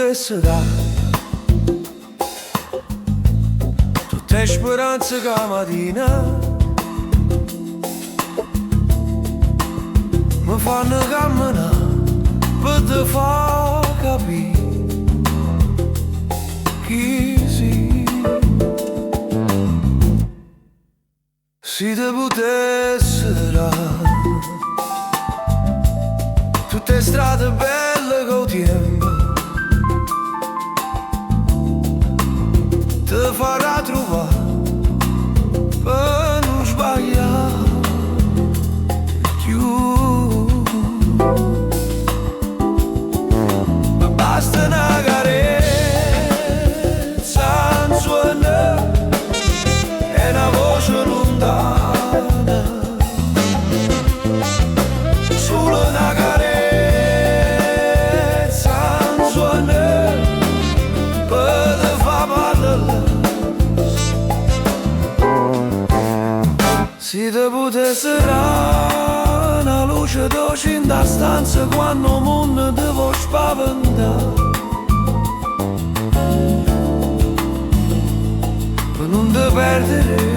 potesse dare tutte speranze che la mattina mi fanno camminare per te far capire chi sei. Se te potesse dare tutte strade belle col tempo, te farà trovare per non sbagliare più. Ma basta una carezza, un suono e una voce lontana, solo una carezza, un suono per te far parlare. Se te potesse dare una luce dolce in da stanza quando il mondo ti vuoi spaventare, per non te perdere.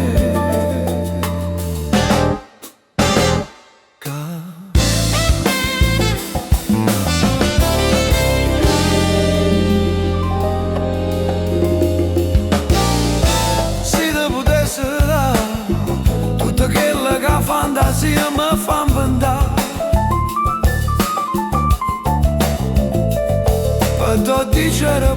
Se te potesse dare tutta quella che fantasia mi fa inventare, per te dicere